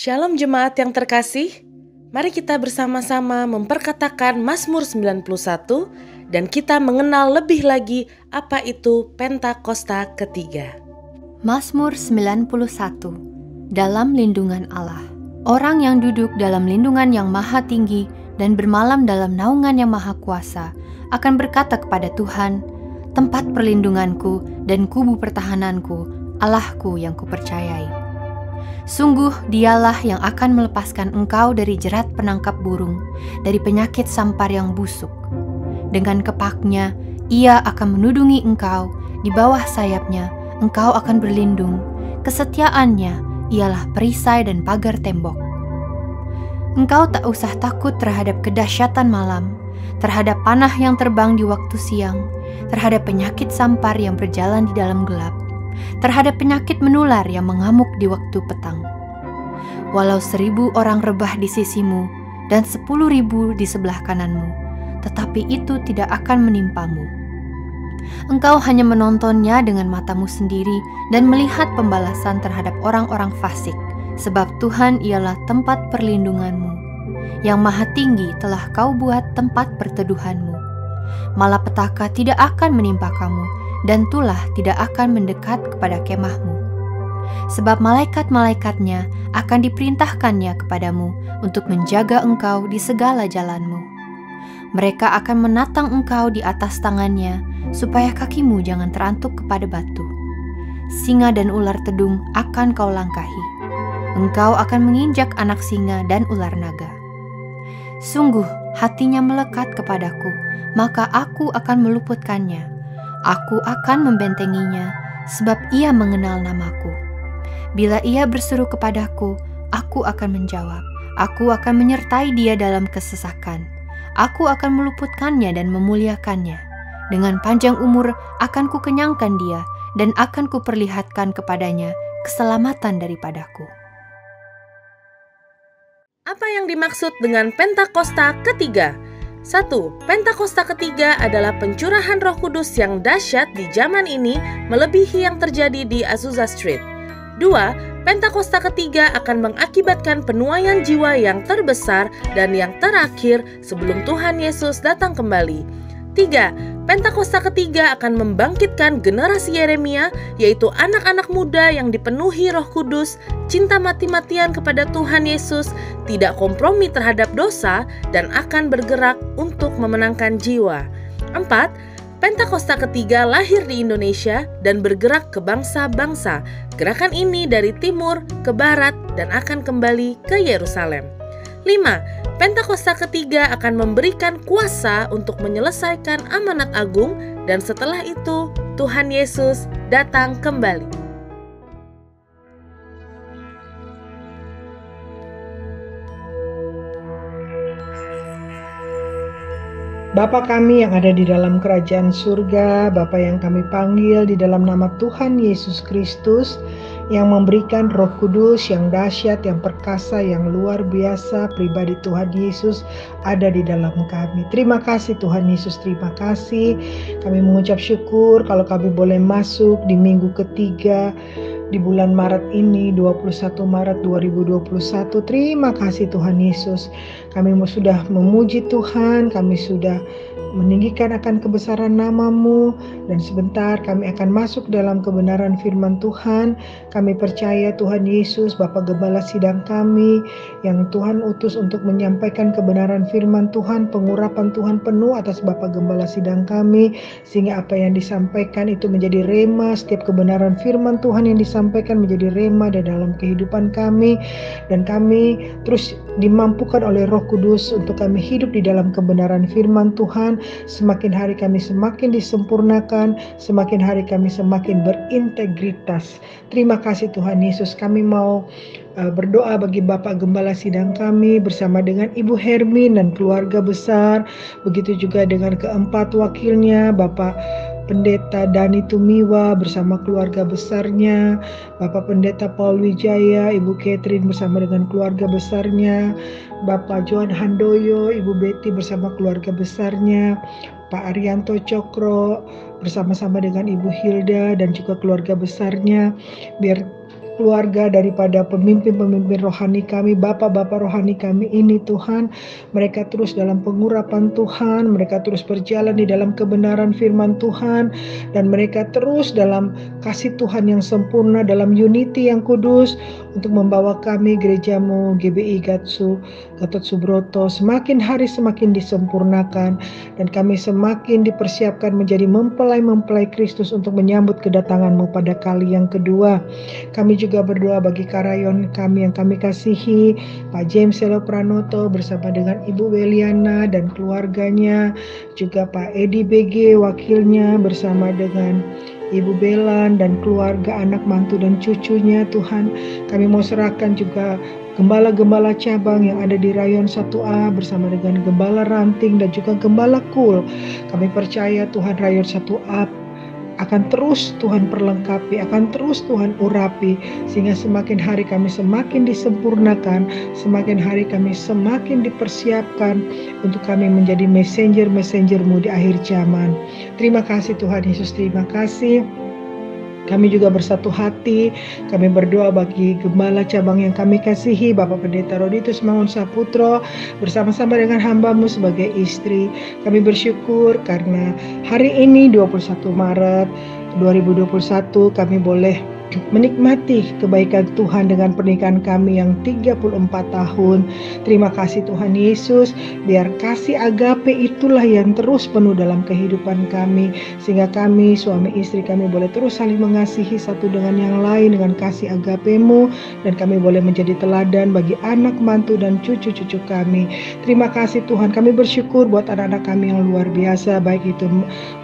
Shalom jemaat yang terkasih, mari kita bersama-sama memperkatakan Mazmur 91 dan kita mengenal lebih lagi apa itu Pentakosta ketiga. Mazmur 91. Dalam lindungan Allah. Orang yang duduk dalam lindungan yang maha tinggi dan bermalam dalam naungan yang maha kuasa akan berkata kepada Tuhan, tempat perlindunganku dan kubu pertahananku, Allahku yang kupercayai. Sungguh dialah yang akan melepaskan engkau dari jerat penangkap burung, dari penyakit sampar yang busuk. Dengan kepaknya, ia akan menudungi engkau, di bawah sayapnya, engkau akan berlindung. Kesetiaannya ialah perisai dan pagar tembok. Engkau tak usah takut terhadap kedahsyatan malam, terhadap panah yang terbang di waktu siang, terhadap penyakit sampar yang berjalan di dalam gelap, terhadap penyakit menular yang mengamuk di waktu petang. Walau 1.000 orang rebah di sisimu dan 10.000 di sebelah kananmu, tetapi itu tidak akan menimpamu. Engkau hanya menontonnya dengan matamu sendiri dan melihat pembalasan terhadap orang-orang fasik, sebab Tuhan ialah tempat perlindunganmu. Yang Maha Tinggi telah kau buat tempat perteduhanmu. Malapetaka tidak akan menimpa kamu, dan tulah tidak akan mendekat kepada kemahmu. Sebab malaikat-malaikatnya akan diperintahkannya kepadamu untuk menjaga engkau di segala jalanmu. Mereka akan menatang engkau di atas tangannya, supaya kakimu jangan terantuk kepada batu. Singa dan ular tedung akan kau langkahi. Engkau akan menginjak anak singa dan ular naga. Sungguh hatinya melekat kepadaku, maka aku akan meluputkannya. Aku akan membentenginya, sebab ia mengenal namaku. Bila ia berseru kepadaku, aku akan menjawab. Aku akan menyertai dia dalam kesesakan. Aku akan meluputkannya dan memuliakannya. Dengan panjang umur akan kukenyangkan dia, dan akan kuperlihatkan kepadanya keselamatan daripadaku. Apa yang dimaksud dengan Pentakosta ketiga? 1. Pentakosta ketiga adalah pencurahan Roh Kudus yang dahsyat di zaman ini melebihi yang terjadi di Azusa Street. 2. Pentakosta ketiga akan mengakibatkan penuaian jiwa yang terbesar dan yang terakhir sebelum Tuhan Yesus datang kembali. 3. Pentakosta ketiga akan membangkitkan generasi Yeremia, yaitu anak-anak muda yang dipenuhi Roh Kudus, cinta mati-matian kepada Tuhan Yesus, tidak kompromi terhadap dosa, dan akan bergerak untuk memenangkan jiwa. 4. Pentakosta ketiga lahir di Indonesia dan bergerak ke bangsa-bangsa. Gerakan ini dari timur ke barat dan akan kembali ke Yerusalem. 5. Pentakosta ketiga akan memberikan kuasa untuk menyelesaikan amanat agung dan setelah itu Tuhan Yesus datang kembali. Bapa kami yang ada di dalam kerajaan surga, Bapa yang kami panggil di dalam nama Tuhan Yesus Kristus, yang memberikan Roh Kudus yang dahsyat, yang perkasa, yang luar biasa, pribadi Tuhan Yesus ada di dalam kami. Terima kasih Tuhan Yesus, terima kasih. Kami mengucap syukur kalau kami boleh masuk di minggu ketiga di bulan Maret ini, 21 Maret 2021. Terima kasih Tuhan Yesus. Kami sudah memuji Tuhan, kami sudah meninggikan akan kebesaran nama-Mu, dan sebentar kami akan masuk dalam kebenaran firman Tuhan. Kami percaya Tuhan Yesus, Bapa Gembala sidang kami, yang Tuhan utus untuk menyampaikan kebenaran firman Tuhan, pengurapan Tuhan penuh atas Bapa Gembala sidang kami, sehingga apa yang disampaikan itu menjadi rema, setiap kebenaran firman Tuhan yang disampaikan menjadi rema di dalam kehidupan kami, dan kami terus dimampukan oleh Roh Kudus untuk kami hidup di dalam kebenaran firman Tuhan. Semakin hari kami semakin disempurnakan, semakin hari kami semakin berintegritas. Terima kasih Tuhan Yesus. Kami mau berdoa bagi Bapak Gembala sidang kami bersama dengan Ibu Hermin dan keluarga besar, begitu juga dengan keempat wakilnya, Bapak Pendeta Dani Tumiwa bersama keluarga besarnya, Bapak Pendeta Paul Wijaya, Ibu Catherine bersama dengan keluarga besarnya, Bapak Johan Handoyo, Ibu Betty bersama keluarga besarnya, Pak Arianto Cokro bersama-sama dengan Ibu Hilda dan juga keluarga besarnya. Biar keluarga daripada pemimpin-pemimpin rohani kami, bapak-bapak rohani kami ini Tuhan. Mereka terus dalam pengurapan Tuhan, mereka terus berjalan di dalam kebenaran firman Tuhan, dan mereka terus dalam kasih Tuhan yang sempurna, dalam unity yang kudus, untuk membawa kami gerejamu GBI Gatot Subroto semakin hari semakin disempurnakan, dan kami semakin dipersiapkan menjadi mempelai-mempelai Kristus untuk menyambut kedatangan-Mu pada kali yang kedua. Kami juga berdoa bagi karayon kami yang kami kasihi, Pak James Selo Pranoto bersama dengan Ibu Weliana dan keluarganya, juga Pak Edi BG wakilnya bersama dengan Ibu Belan dan keluarga, anak mantu dan cucunya. Tuhan, kami mau serahkan juga gembala-gembala cabang yang ada di Rayon 1A bersama dengan Gembala Ranting dan juga Gembala Kul. Kami percaya Tuhan, Rayon 1A akan terus Tuhan perlengkapi, akan terus Tuhan urapi, sehingga semakin hari kami semakin disempurnakan, semakin hari kami semakin dipersiapkan untuk kami menjadi messenger-messenger-Mu di akhir zaman. Terima kasih Tuhan Yesus, terima kasih. Kami juga bersatu hati, kami berdoa bagi gembala cabang yang kami kasihi, Bapak Pendeta Roditus Mangun Saputro, bersama-sama dengan hamba-Mu sebagai istri. Kami bersyukur karena hari ini 21 Maret 2021 kami boleh menikmati kebaikan Tuhan dengan pernikahan kami yang 34 tahun. Terima kasih Tuhan Yesus, biar kasih agape itulah yang terus penuh dalam kehidupan kami, sehingga kami suami istri kami boleh terus saling mengasihi satu dengan yang lain dengan kasih agape-Mu, dan kami boleh menjadi teladan bagi anak mantu dan cucu-cucu kami. Terima kasih Tuhan, kami bersyukur buat anak-anak kami yang luar biasa, baik itu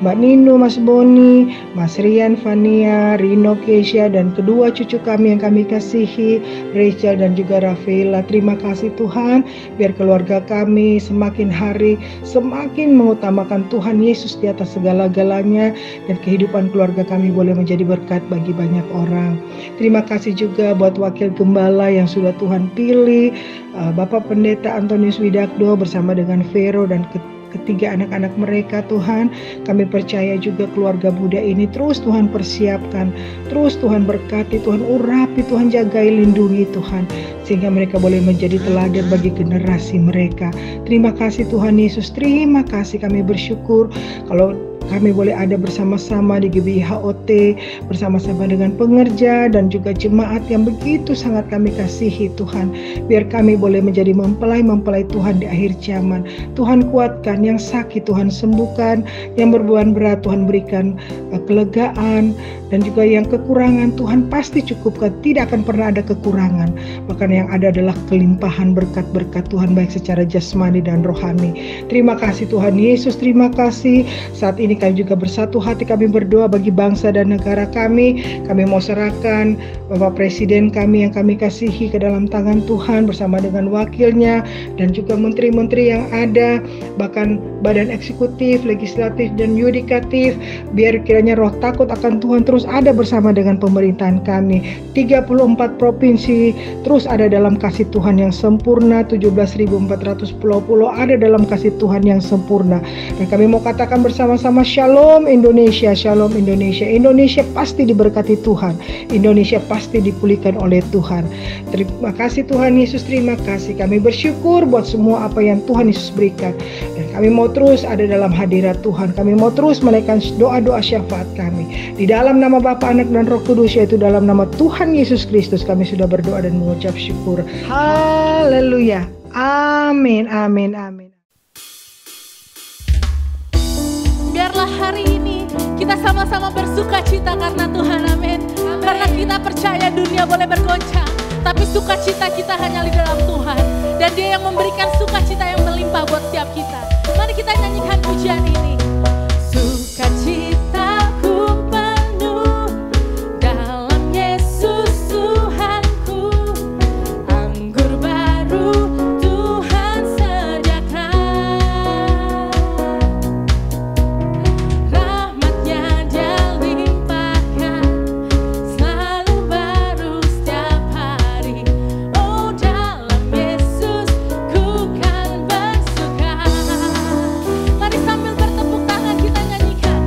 Mbak Nino, Mas Boni, Mas Rian, Fania, Rino, Keisha, dan kedua cucu kami yang kami kasihi, Rachel dan juga Rafaela. Terima kasih Tuhan, biar keluarga kami semakin hari semakin mengutamakan Tuhan Yesus di atas segala-galanya, dan kehidupan keluarga kami boleh menjadi berkat bagi banyak orang. Terima kasih juga buat wakil gembala yang sudah Tuhan pilih, Bapak Pendeta Antonius Widakdo bersama dengan Vero dan ketiga anak-anak mereka. Tuhan, kami percaya juga keluarga Buddha ini terus Tuhan persiapkan, terus Tuhan berkati, Tuhan urapi, Tuhan jagai, lindungi Tuhan, sehingga mereka boleh menjadi teladan bagi generasi mereka. Terima kasih Tuhan Yesus, terima kasih. Kami bersyukur kalau kami boleh ada bersama-sama di GBI HOT, bersama-sama dengan pengerja dan juga jemaat yang begitu sangat kami kasihi Tuhan. Biar kami boleh menjadi mempelai-mempelai Tuhan di akhir zaman. Tuhan kuatkan, yang sakit Tuhan sembuhkan, yang berbeban berat Tuhan berikan kelegaan, dan juga yang kekurangan Tuhan pasti cukupkan. Tidak akan pernah ada kekurangan, bahkan yang ada adalah kelimpahan berkat-berkat Tuhan, baik secara jasmani dan rohani. Terima kasih Tuhan Yesus, terima kasih. Saat ini kami juga bersatu hati, kami berdoa bagi bangsa dan negara kami. Kami mau serahkan Bapak Presiden kami yang kami kasihi ke dalam tangan Tuhan bersama dengan wakilnya dan juga menteri-menteri yang ada, bahkan badan eksekutif, legislatif, dan yudikatif. Biar kiranya roh takut akan Tuhan terus ada bersama dengan pemerintahan kami. 34 provinsi terus ada dalam kasih Tuhan yang sempurna. 17.400 pulau-pulau ada dalam kasih Tuhan yang sempurna. Dan kami mau katakan bersama-sama, Shalom Indonesia, Shalom Indonesia. Indonesia pasti diberkati Tuhan, Indonesia pasti dipulihkan oleh Tuhan. Terima kasih Tuhan Yesus, terima kasih. Kami bersyukur buat semua apa yang Tuhan Yesus berikan, dan kami mau terus ada dalam hadirat Tuhan. Kami mau terus menaikkan doa-doa syafaat kami di dalam nama Bapa, Anak, dan Roh Kudus, yaitu dalam nama Tuhan Yesus Kristus kami sudah berdoa dan mengucap syukur. Haleluya, amin, amin, amin. Biarlah hari ini kita sama-sama bersuka cita karena Tuhan, amin. Karena kita percaya dunia boleh bergoncang, tapi sukacita kita hanya di dalam Tuhan. Dan Dia yang memberikan sukacita yang melimpah buat setiap kita. Mari kita nyanyikan pujian ini. Sukacitaku penuh dalam Yesus Tuhanku, anggur baru Tuhan sediakan, rahmat-Nya Dia limpahkan, selalu baru setiap hari. Oh, dalam Yesus ku kan bersuka. Mari sambil bertepuk tangan kita nyanyikan.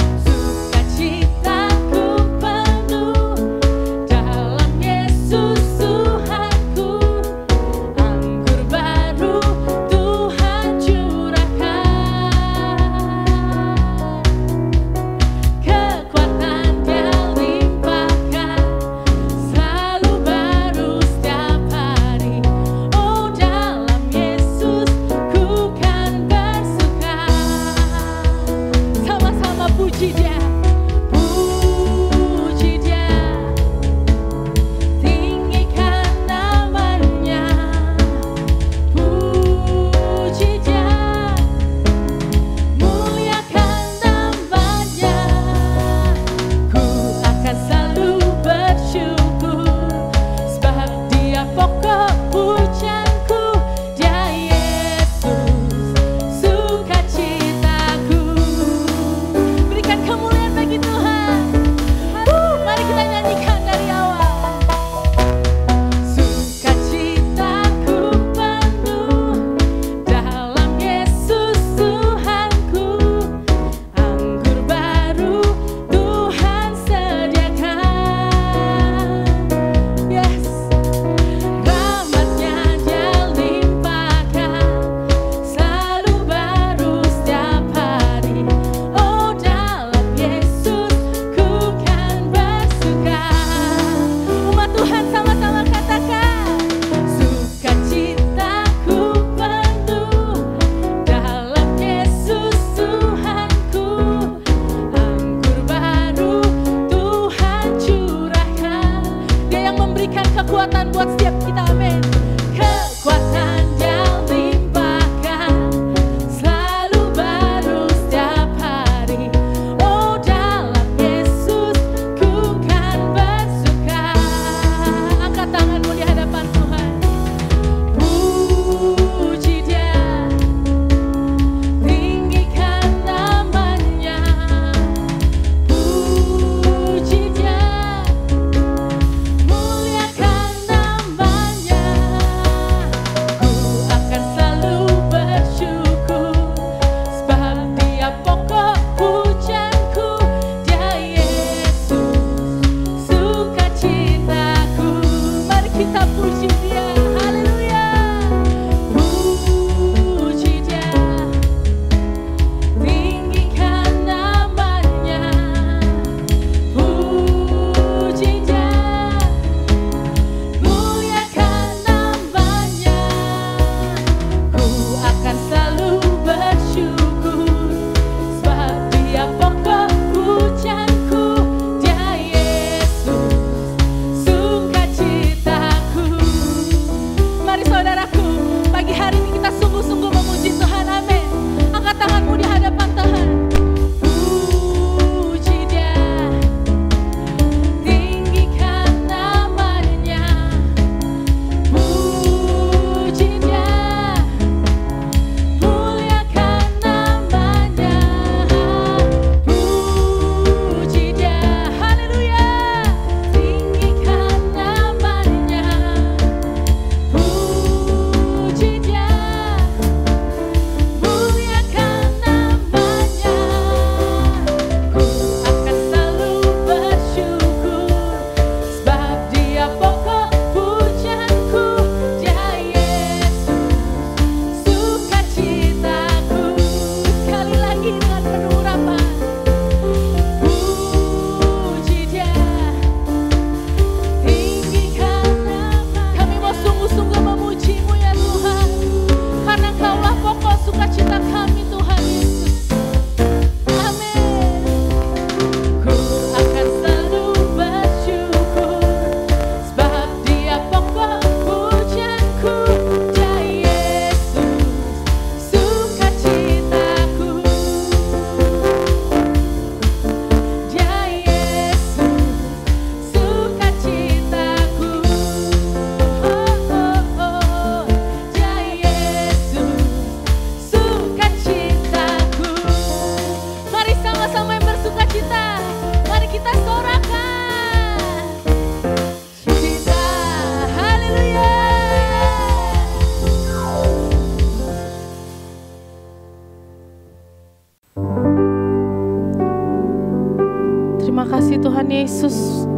Tuhan Yesus.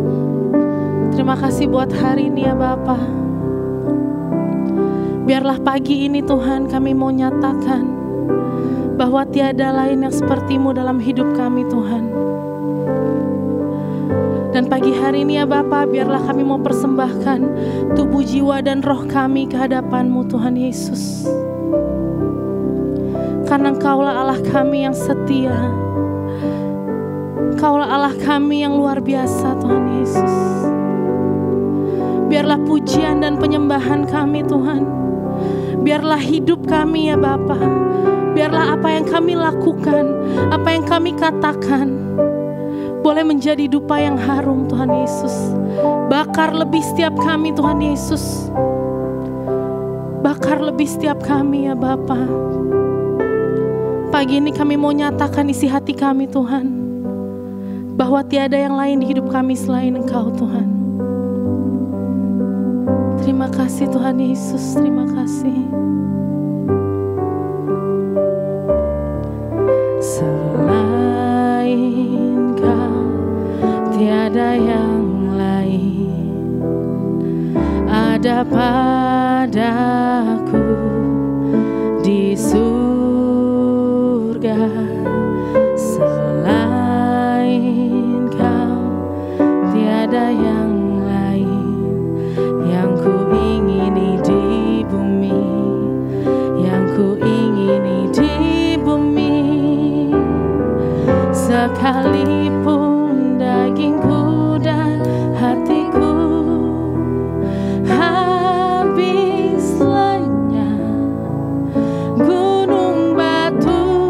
Terima kasih buat hari ini ya Bapa. Biarlah pagi ini Tuhan kami mau nyatakan bahwa tiada lain yang seperti-Mu dalam hidup kami Tuhan. Dan pagi hari ini ya Bapa, biarlah kami mau persembahkan tubuh, jiwa, dan roh kami ke hadapan-Mu Tuhan Yesus. Karena Engkaulah Allah kami yang setia. Engkaulah Allah kami yang luar biasa Tuhan Yesus. Biarlah pujian dan penyembahan kami Tuhan. Biarlah hidup kami ya Bapa. Biarlah apa yang kami lakukan, apa yang kami katakan boleh menjadi dupa yang harum Tuhan Yesus. Bakar lebih setiap kami Tuhan Yesus. Bakar lebih setiap kami ya Bapa. Pagi ini kami mau nyatakan isi hati kami Tuhan, bahwa tiada yang lain di hidup kami selain Engkau Tuhan. Terima kasih Tuhan Yesus, terima kasih. Selain Kau tiada yang lain ada padaku di surga. Selain Kau tiada yang lain yang ku ingini di bumi, yang ku ingini di bumi. Sekalipun dagingku dan hatiku habis lenyap, gunung batuku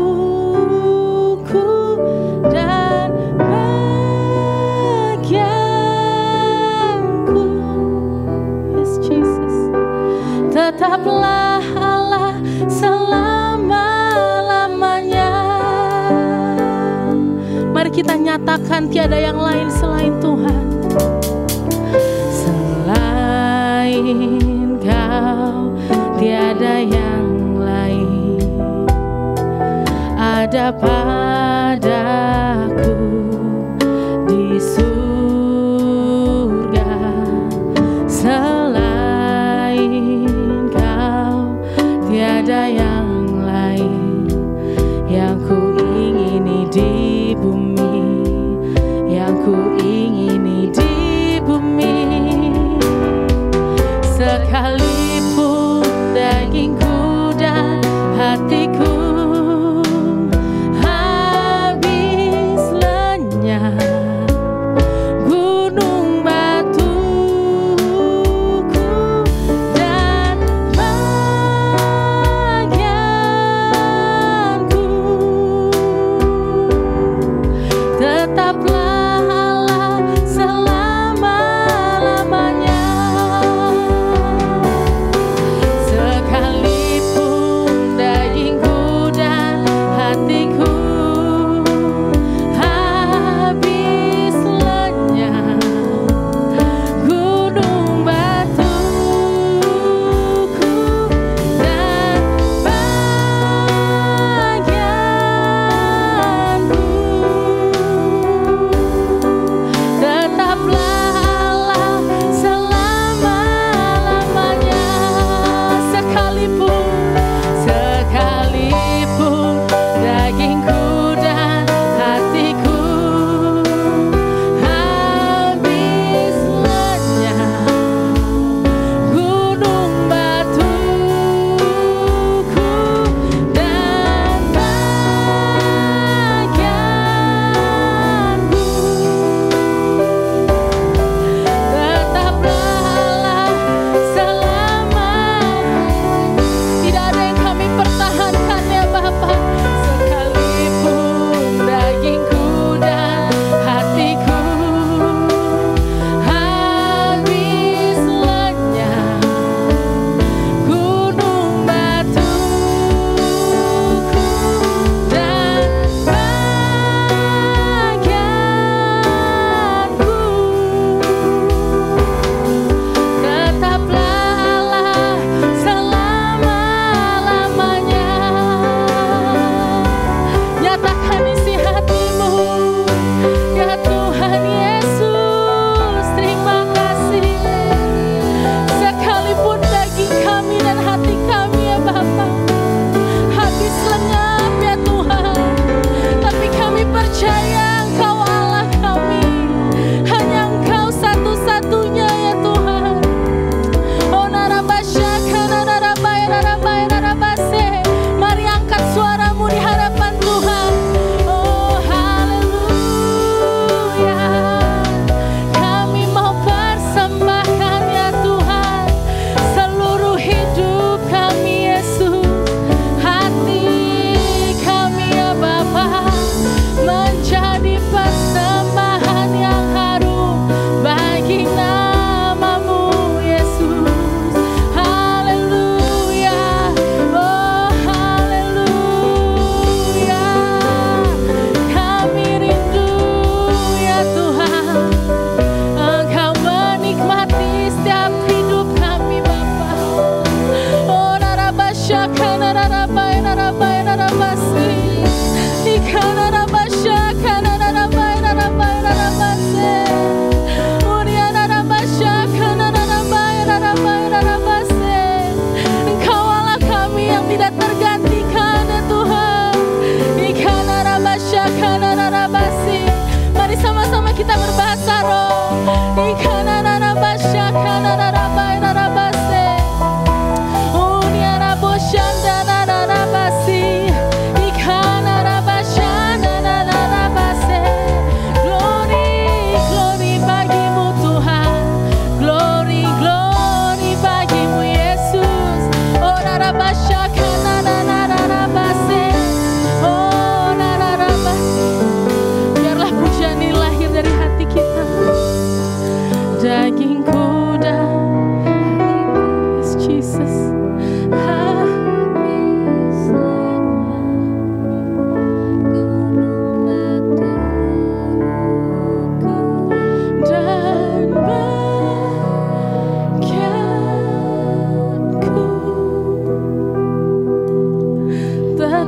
dan bagianku, yes Jesus, tetaplah Allah selama-lamanya. Mari kita nyatakan tiada yang lain selain Tuhan. Selain Kau tiada yang lain ada padaku di surga. Selain Kau tiada yang lain yang ku ingini di bumi, yang ku ingini di bumi. Sekalipun dagingku dan hatiku habis lenyap, gunung batuku dan bagianku, tetaplah Allah selama-lamanya. Sekalipun dagingku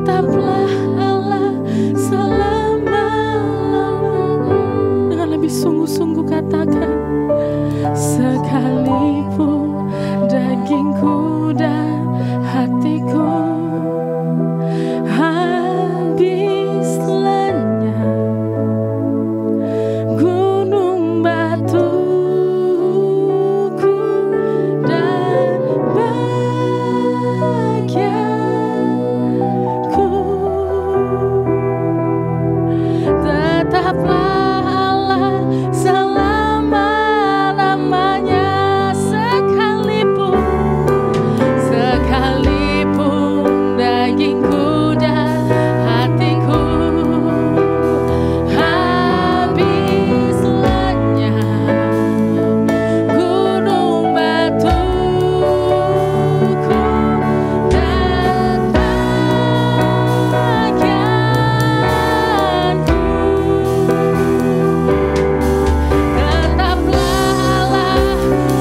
Tetaplah Allah selama-lamanya. Dengan lebih sungguh-sungguh katakan, sekalipun dagingku dan hatiku habis lenyap, gunung batuku dan bagianku, tetaplah Allah selama-lamanya. Sekalipun dagingku dan hatiku habis lenyap, gunung batuku dan bagianku, tetaplah Allah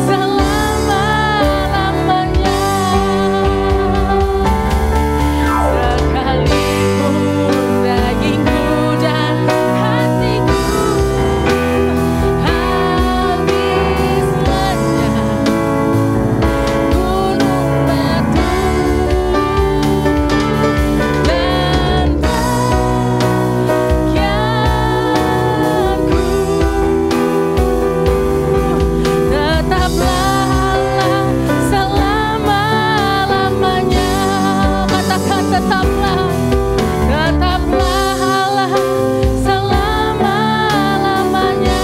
selama-lamanya. Sekalipun dagingku dan hatiku habis lenyap, gunung batuku dan bagianku, tetaplah Allah selama-lamanya. Katakan tetaplah, tetaplah Allah selama-lamanya.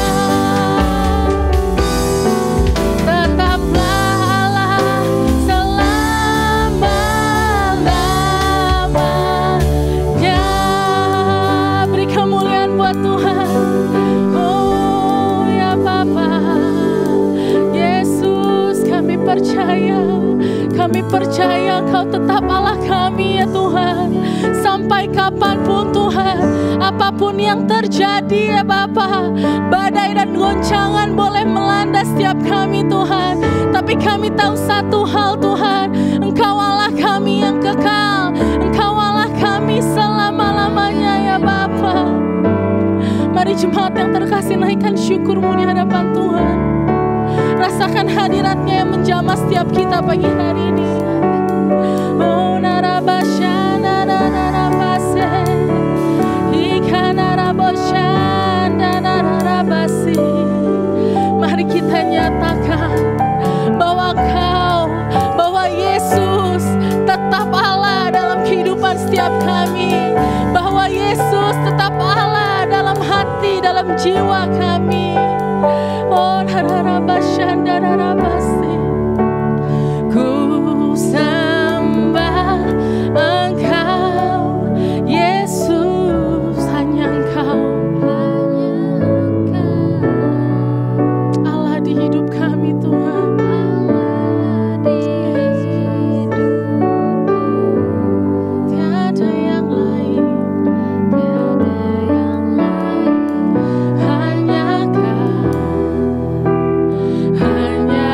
Tetaplah Allah selama-lamanya. Beri kemuliaan buat Tuhan. Oh ya Bapa, Yesus, kami percaya Engkau tetap Allah kami ya Tuhan. Sampai kapanpun Tuhan, apapun yang terjadi ya Bapa, badai dan goncangan boleh melanda setiap kami Tuhan, tapi kami tahu satu hal Tuhan, Engkau Allah kami yang kekal, Engkau Allah kami selama-lamanya ya Bapa. Mari jemaat yang terkasih, naikkan syukurmu di hadapan Tuhan. Rasakan hadiratnya yang menjamah setiap kita pagi hari ini. Oh narabashana narabase, ikana raboshana narabasi. Mari kita nyatakan bahwa bahwa Yesus tetap Allah dalam kehidupan setiap kami, bahwa Yesus tetap Allah dalam hati, dalam jiwa kami. Oh narabashana narabasi, ku sembah Engkau Yesus, hanya Engkau Allah di hidup kami Tuhan. Tiada yang lain, hanya Kau, hanya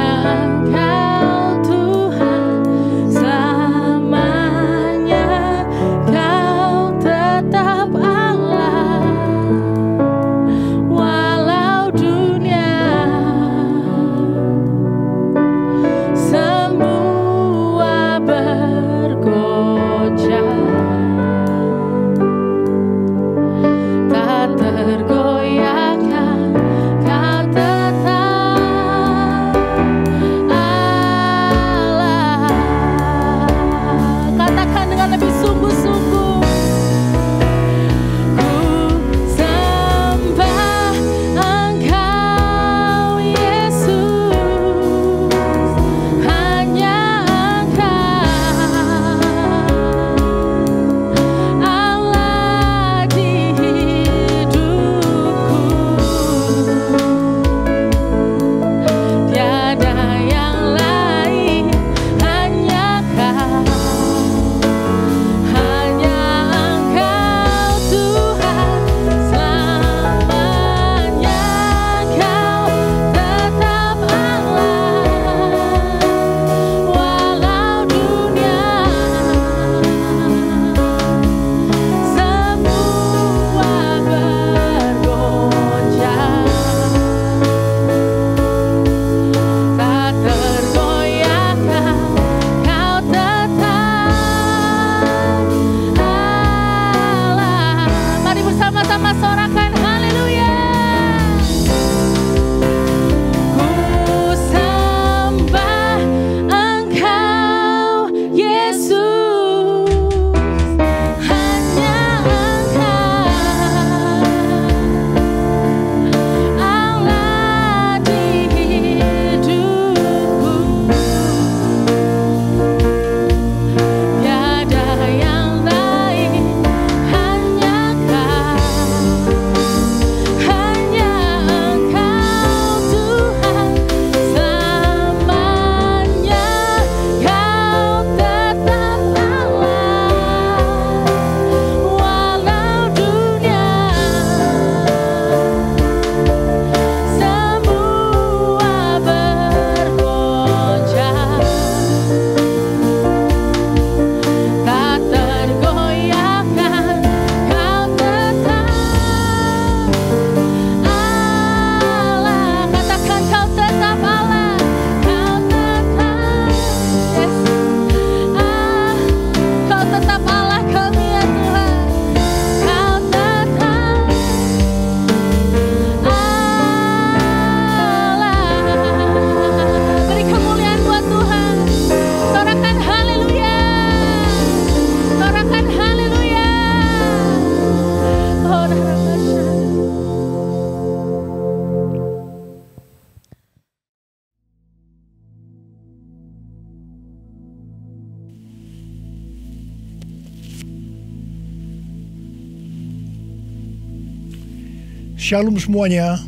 Shalom semuanya.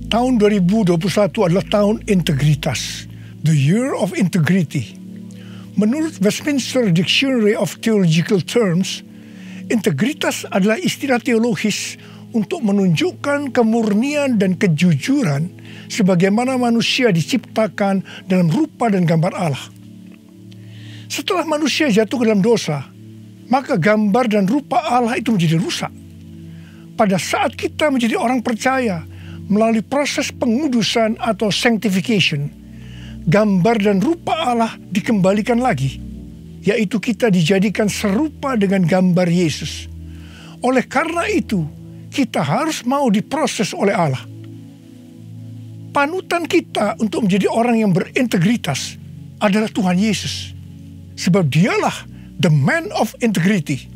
Tahun 2021 adalah tahun integritas, the year of integrity. Menurut Westminster Dictionary of Theological Terms, integritas adalah istilah teologis untuk menunjukkan kemurnian dan kejujuran sebagaimana manusia diciptakan dalam rupa dan gambar Allah. Setelah manusia jatuh ke dalam dosa, maka gambar dan rupa Allah itu menjadi rusak. Pada saat kita menjadi orang percaya melalui proses pengudusan atau sanctification, gambar dan rupa Allah dikembalikan lagi, yaitu kita dijadikan serupa dengan gambar Yesus. Oleh karena itu, kita harus mau diproses oleh Allah. Panutan kita untuk menjadi orang yang berintegritas adalah Tuhan Yesus, sebab dialah the man of integrity.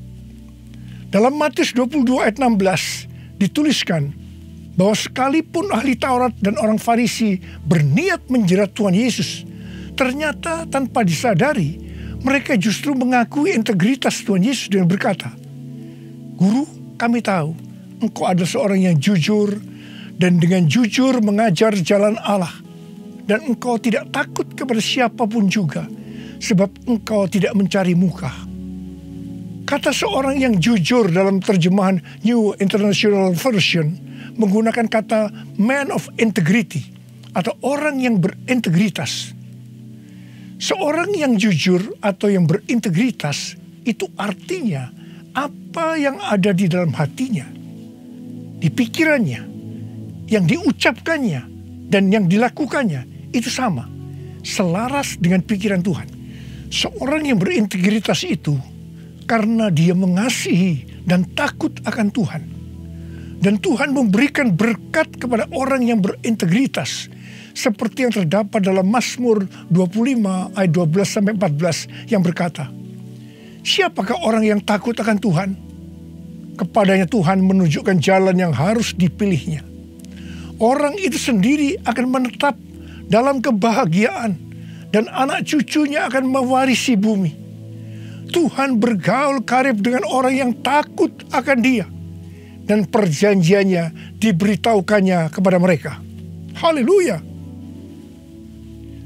Dalam Matius 22 ayat 16 dituliskan bahwa sekalipun ahli Taurat dan orang Farisi berniat menjerat Tuhan Yesus, ternyata tanpa disadari mereka justru mengakui integritas Tuhan Yesus dengan berkata, "Guru, kami tahu Engkau adalah seorang yang jujur dan dengan jujur mengajar jalan Allah, dan Engkau tidak takut kepada siapapun juga, sebab Engkau tidak mencari muka." Kata seorang yang jujur dalam terjemahan New International Version menggunakan kata man of integrity atau orang yang berintegritas. Seorang yang jujur atau yang berintegritas itu artinya apa yang ada di dalam hatinya, di pikirannya, yang diucapkannya dan yang dilakukannya itu sama, selaras dengan pikiran Tuhan. Seorang yang berintegritas itu karena dia mengasihi dan takut akan Tuhan. Dan Tuhan memberikan berkat kepada orang yang berintegritas, seperti yang terdapat dalam Mazmur 25 ayat 12-14 yang berkata, "Siapakah orang yang takut akan Tuhan? Kepadanya Tuhan menunjukkan jalan yang harus dipilihnya. Orang itu sendiri akan menetap dalam kebahagiaan, dan anak cucunya akan mewarisi bumi. Tuhan bergaul karib dengan orang yang takut akan Dia, dan perjanjiannya diberitahukannya kepada mereka." Haleluya!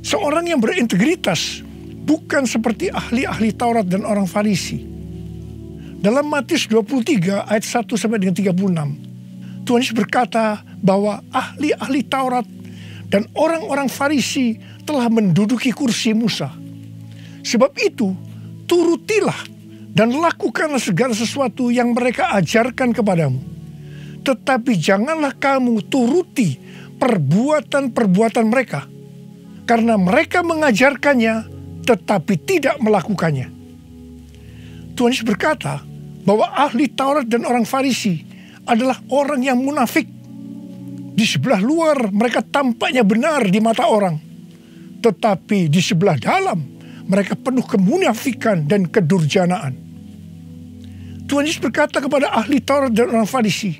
Seorang yang berintegritas bukan seperti ahli-ahli Taurat dan orang Farisi. Dalam Matius 23 ayat 1-36, Tuhan Yesus berkata bahwa ahli-ahli Taurat dan orang-orang Farisi telah menduduki kursi Musa. Sebab itu, turutilah dan lakukanlah segala sesuatu yang mereka ajarkan kepadamu. Tetapi janganlah kamu turuti perbuatan-perbuatan mereka, karena mereka mengajarkannya tetapi tidak melakukannya. Tuhan Yesus berkata bahwa ahli Taurat dan orang Farisi adalah orang yang munafik. Di sebelah luar mereka tampaknya benar di mata orang, tetapi di sebelah dalam mereka penuh kemunafikan dan kedurjanaan. Tuhan Yesus berkata kepada ahli Taurat dan orang Farisi,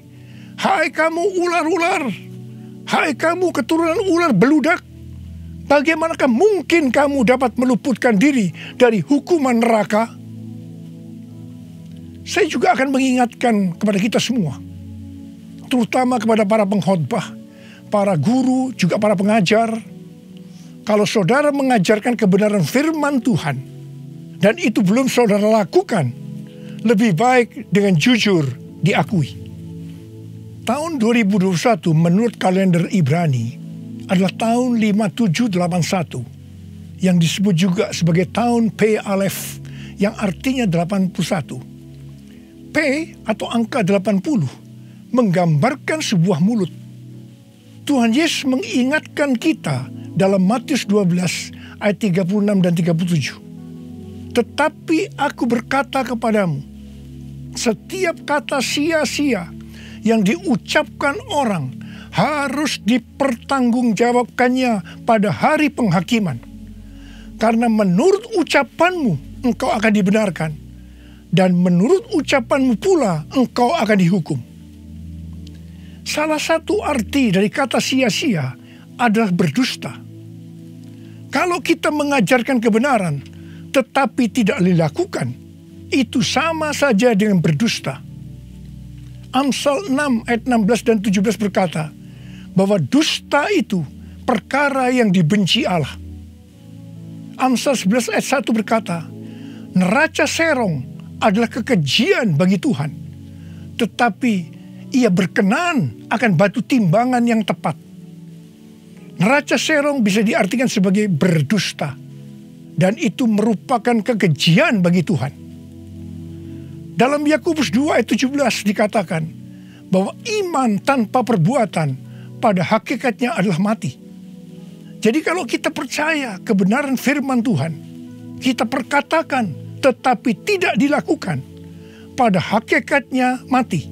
"Hai kamu ular-ular, hai kamu keturunan ular beludak, bagaimanakah mungkin kamu dapat meluputkan diri dari hukuman neraka?" Saya juga akan mengingatkan kepada kita semua, terutama kepada para pengkhotbah, para guru, juga para pengajar. Kalau saudara mengajarkan kebenaran firman Tuhan, dan itu belum saudara lakukan, lebih baik dengan jujur diakui. Tahun 2021 menurut kalender Ibrani adalah tahun 5781, yang disebut juga sebagai tahun P Aleph, yang artinya 81. P atau angka 80 menggambarkan sebuah mulut. Tuhan Yesus mengingatkan kita dalam Matius 12 ayat 36 dan 37. "Tetapi aku berkata kepadamu, setiap kata sia-sia yang diucapkan orang harus dipertanggungjawabkannya pada hari penghakiman. Karena menurut ucapanmu engkau akan dibenarkan, dan menurut ucapanmu pula engkau akan dihukum." Salah satu arti dari kata sia-sia adalah berdusta. Kalau kita mengajarkan kebenaran tetapi tidak dilakukan, itu sama saja dengan berdusta. Amsal 6 ayat 16 dan 17 berkata bahwa dusta itu perkara yang dibenci Allah. Amsal 11 ayat 1 berkata, neraca serong adalah kekejian bagi Tuhan, tetapi ia berkenan akan batu timbangan yang tepat. Neraca serong bisa diartikan sebagai berdusta, dan itu merupakan kekejian bagi Tuhan. Dalam Yakobus 2 ayat 17 dikatakan bahwa iman tanpa perbuatan pada hakikatnya adalah mati. Jadi kalau kita percaya kebenaran firman Tuhan, kita perkatakan tetapi tidak dilakukan, pada hakikatnya mati.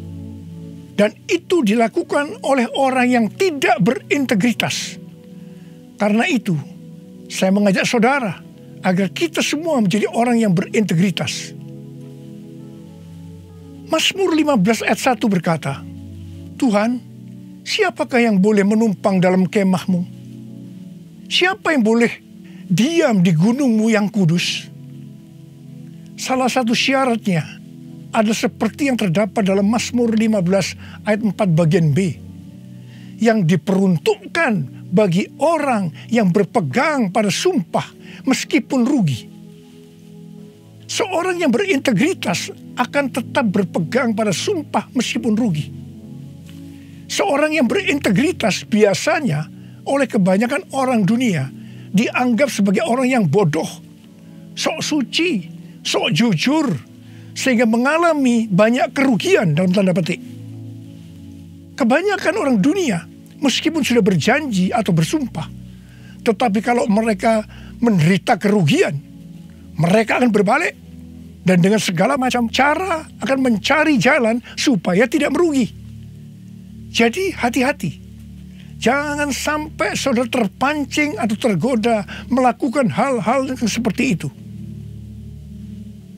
Dan itu dilakukan oleh orang yang tidak berintegritas. Karena itu, saya mengajak saudara agar kita semua menjadi orang yang berintegritas. Mazmur 15 ayat 1 berkata, Tuhan, siapakah yang boleh menumpang dalam kemahmu? Siapa yang boleh diam di gunungmu yang kudus? Salah satu syaratnya adalah seperti yang terdapat dalam Mazmur 15 ayat 4 bagian B, yang diperuntukkan bagi orang yang berpegang pada sumpah meskipun rugi. Seorang yang berintegritas akan tetap berpegang pada sumpah meskipun rugi. Seorang yang berintegritas biasanya oleh kebanyakan orang dunia dianggap sebagai orang yang bodoh, sok suci, sok jujur, sehingga mengalami banyak kerugian dalam tanda petik. Kebanyakan orang dunia meskipun sudah berjanji atau bersumpah, tetapi kalau mereka menderita kerugian, mereka akan berbalik dan dengan segala macam cara akan mencari jalan supaya tidak merugi. Jadi hati-hati. Jangan sampai saudara terpancing atau tergoda melakukan hal-hal yang seperti itu.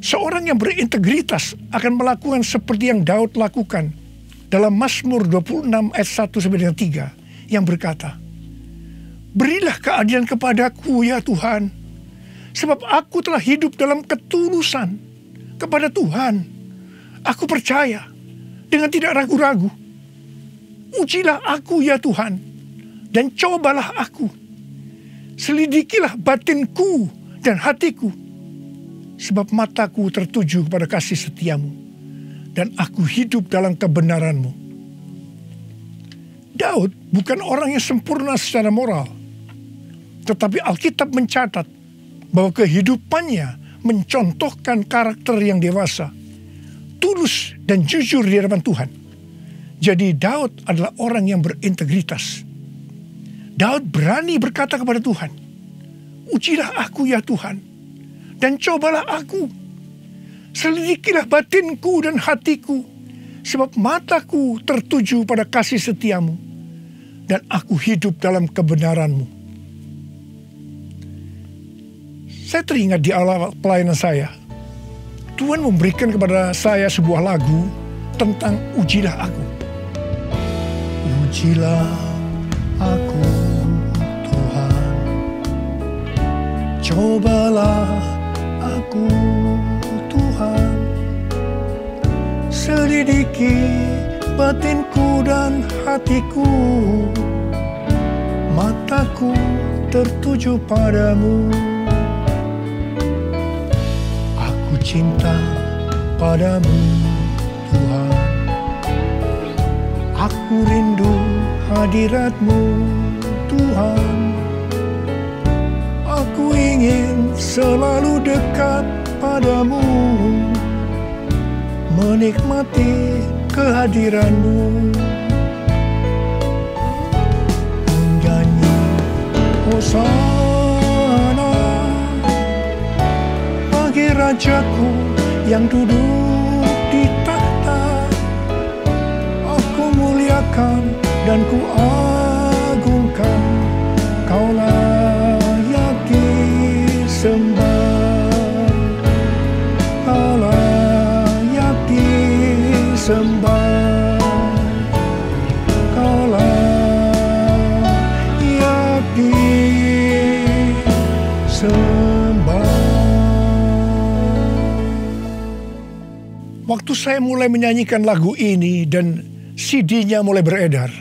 Seorang yang berintegritas akan melakukan seperti yang Daud lakukan dalam Mazmur 26 ayat 1 sampai dengan 3 yang berkata, berilah keadilan kepadaku ya Tuhan, sebab aku telah hidup dalam ketulusan kepada Tuhan. Aku percaya dengan tidak ragu-ragu. Ujilah aku ya Tuhan, dan cobalah aku. Selidikilah batinku dan hatiku, sebab mataku tertuju kepada kasih setiamu, dan aku hidup dalam kebenaranmu. Daud bukan orang yang sempurna secara moral, tetapi Alkitab mencatat bahwa kehidupannya mencontohkan karakter yang dewasa, tulus dan jujur di hadapan Tuhan. Jadi Daud adalah orang yang berintegritas. Daud berani berkata kepada Tuhan, ujilah aku ya Tuhan, dan cobalah aku. Selidikilah batinku dan hatiku, sebab mataku tertuju pada kasih setiamu, dan aku hidup dalam kebenaranmu. Saya teringat di awal pelayanan saya, Tuhan memberikan kepada saya sebuah lagu tentang ujilah aku. Ujilah aku Tuhan, cobalah aku Tuhan, selidiki batinku dan hatiku, mataku tertuju padamu. Aku cinta padamu Tuhan, aku rindu hadirat-Mu Tuhan, aku ingin selalu dekat padamu, menikmati kehadiran-Mu. Menyanyi Hosana bagi Rajaku yang duduk di tahta. Aku muliakan dan ku agungkan, Kau layak disembah, Kau layak disembah, Kau layak disembah. Waktu saya mulai menyanyikan lagu ini dan CD-nya mulai beredar,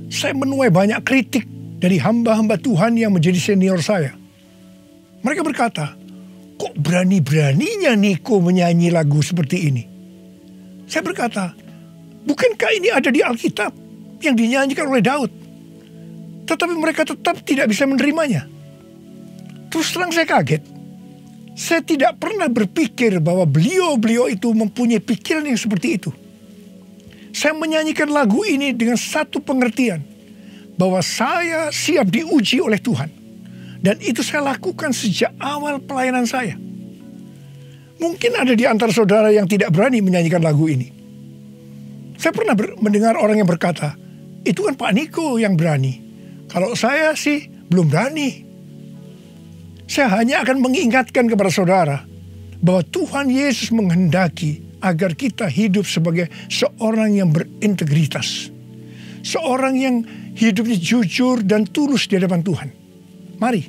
saya menuai banyak kritik dari hamba-hamba Tuhan yang menjadi senior saya. Mereka berkata, kok berani-beraninya Niko menyanyi lagu seperti ini? Saya berkata, bukankah ini ada di Alkitab yang dinyanyikan oleh Daud? Tetapi mereka tetap tidak bisa menerimanya. Terus terang saya kaget. Saya tidak pernah berpikir bahwa beliau-beliau itu mempunyai pikiran yang seperti itu. Saya menyanyikan lagu ini dengan satu pengertian, bahwa saya siap diuji oleh Tuhan. Dan itu saya lakukan sejak awal pelayanan saya. Mungkin ada di antara saudara yang tidak berani menyanyikan lagu ini. Saya pernah mendengar orang yang berkata, itu kan Pak Niko yang berani. Kalau saya sih belum berani. Saya hanya akan mengingatkan kepada saudara bahwa Tuhan Yesus menghendaki agar kita hidup sebagai seorang yang berintegritas. Seorang yang hidupnya jujur dan tulus di hadapan Tuhan. Mari,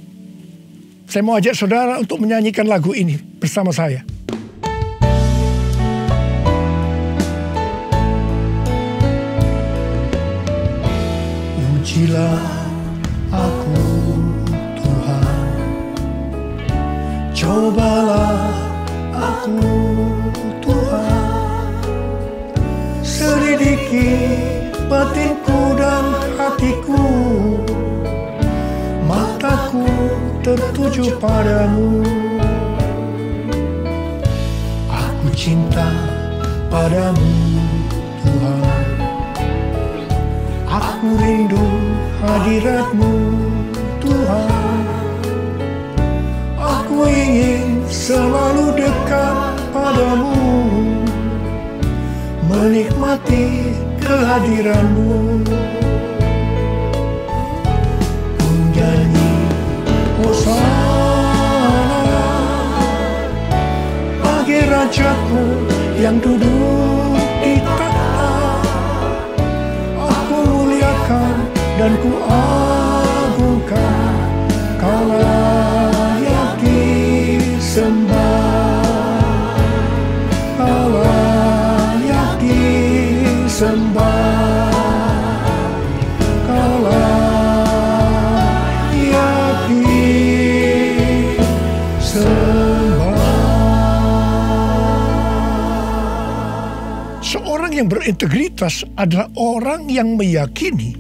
saya mau ajak saudara untuk menyanyikan lagu ini bersama saya. Ujilah aku, cobalah aku, Tuhan. Selidiki batinku dan hatiku, mataku tertuju padamu. Aku cinta padamu, Tuhan. Aku rindu hadirat-Mu, Tuhan. Aku ingin selalu dekat padamu, menikmati kehadiran-Mu. Menyanyi Hosana bagi Rajaku yang duduk di tahta. Aku muliakan dan ku agungkan Kaulah sembah, Kaulah yang disembah, Kaulah yang disembah. Seorang yang berintegritas adalah orang yang meyakini,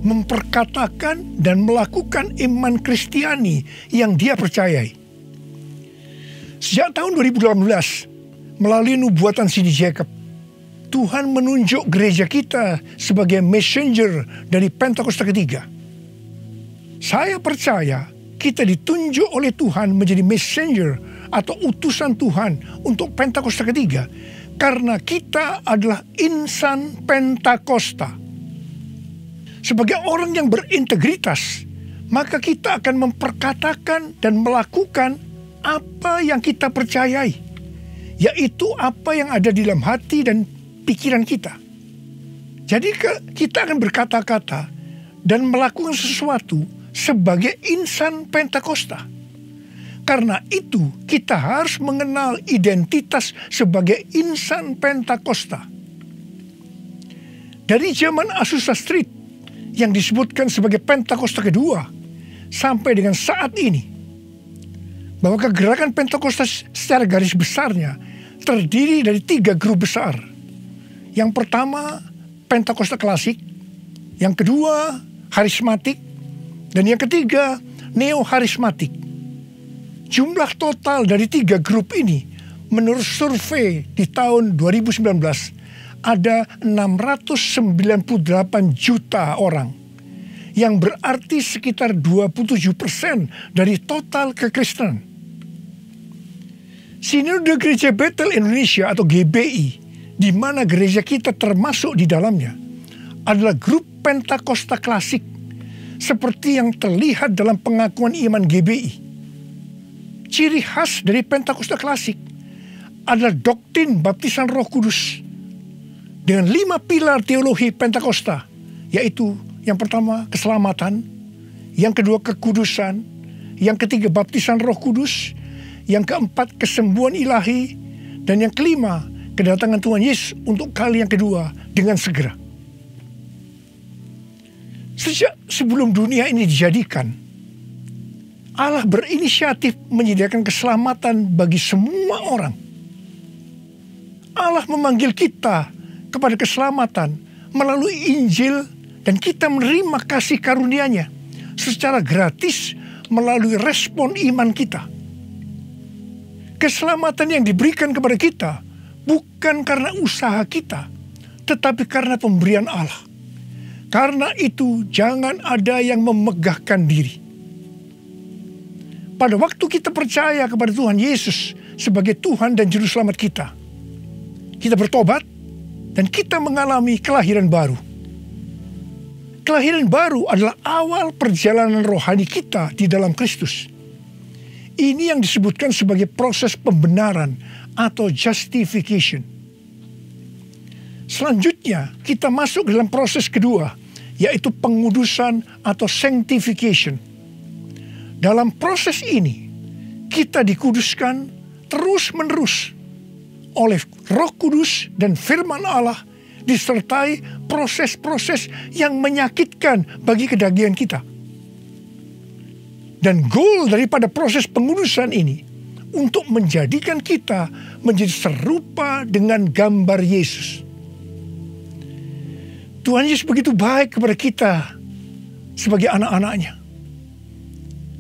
memperkatakan dan melakukan iman Kristiani yang dia percayai. Sejak tahun 2018, melalui nubuatan C.D. Jacob, Tuhan menunjuk gereja kita sebagai messenger dari Pentakosta ketiga. Saya percaya kita ditunjuk oleh Tuhan menjadi messenger atau utusan Tuhan untuk Pentakosta ketiga, karena kita adalah insan Pentakosta. Sebagai orang yang berintegritas, maka kita akan memperkatakan dan melakukan apa yang kita percayai, yaitu apa yang ada di dalam hati dan pikiran kita. Jadi kita akan berkata-kata dan melakukan sesuatu sebagai insan Pentakosta. Karena itu kita harus mengenal identitas sebagai insan Pentakosta. Dari zaman Azusa Street yang disebutkan sebagai Pentakosta kedua sampai dengan saat ini, bahwa kegerakan Pentakosta secara garis besarnya terdiri dari 3 grup besar. Yang pertama, Pentakosta klasik. Yang kedua, harismatik. Dan yang ketiga, neo-harismatik. Jumlah total dari 3 grup ini, menurut survei di tahun 2019, ada 698 juta orang. Yang berarti sekitar 27% dari total kekristenan. Sinode Gereja Bethel Indonesia atau GBI, di mana gereja kita termasuk di dalamnya, adalah grup Pentakosta klasik, seperti yang terlihat dalam pengakuan iman GBI. Ciri khas dari Pentakosta klasik adalah doktrin baptisan Roh Kudus dengan 5 pilar teologi Pentakosta, yaitu yang pertama keselamatan, yang kedua kekudusan, yang ketiga baptisan Roh Kudus, yang keempat kesembuhan ilahi, dan yang kelima kedatangan Tuhan Yesus untuk kali yang kedua dengan segera. Sejak sebelum dunia ini dijadikan, Allah berinisiatif menyediakan keselamatan bagi semua orang. Allah memanggil kita kepada keselamatan melalui Injil, dan kita menerima kasih karunia-Nya secara gratis melalui respon iman kita. Keselamatan yang diberikan kepada kita bukan karena usaha kita, tetapi karena pemberian Allah. Karena itu jangan ada yang memegahkan diri. Pada waktu kita percaya kepada Tuhan Yesus sebagai Tuhan dan Juru Selamat kita bertobat dan kita mengalami kelahiran baru. Kelahiran baru adalah awal perjalanan rohani kita di dalam Kristus. Ini yang disebutkan sebagai proses pembenaran atau justification. Selanjutnya kita masuk dalam proses kedua, yaitu pengudusan atau sanctification. Dalam proses ini kita dikuduskan terus-menerus oleh Roh Kudus dan firman Allah, disertai proses-proses yang menyakitkan bagi kedagingan kita. Dan goal daripada proses pengudusan ini untuk menjadikan kita menjadi serupa dengan gambar Yesus. Tuhan Yesus begitu baik kepada kita sebagai anak-anaknya,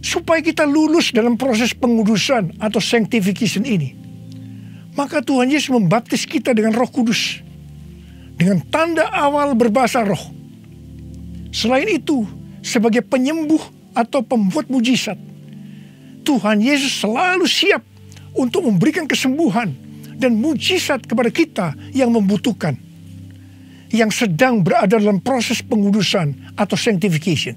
supaya kita lulus dalam proses pengudusan atau sanctification ini. Maka Tuhan Yesus membaptis kita dengan Roh Kudus, dengan tanda awal berbahasa roh. Selain itu, sebagai penyembuh atau pembuat mujizat, Tuhan Yesus selalu siap untuk memberikan kesembuhan dan mujizat kepada kita yang membutuhkan, yang sedang berada dalam proses pengudusan atau sanctification.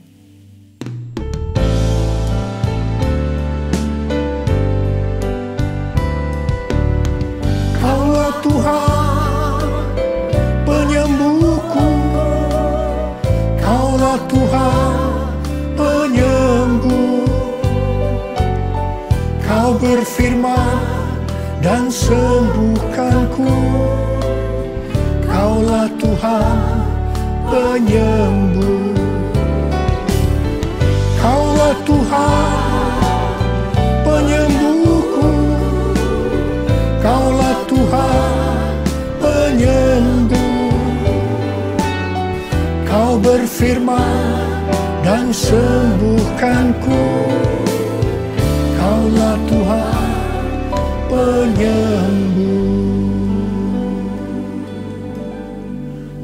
Kaulah Tuhan penyembuhku, Kaulah Tuhan penyembuh. Kau berfirman dan sembuhkanku, Kaulah Tuhan penyembuh. Kaulah Tuhan penyembuhku, Kaulah Tuhan penyembuh. Kau berfirman dan sembuhkanku, Kaulah Tuhan penyembuh.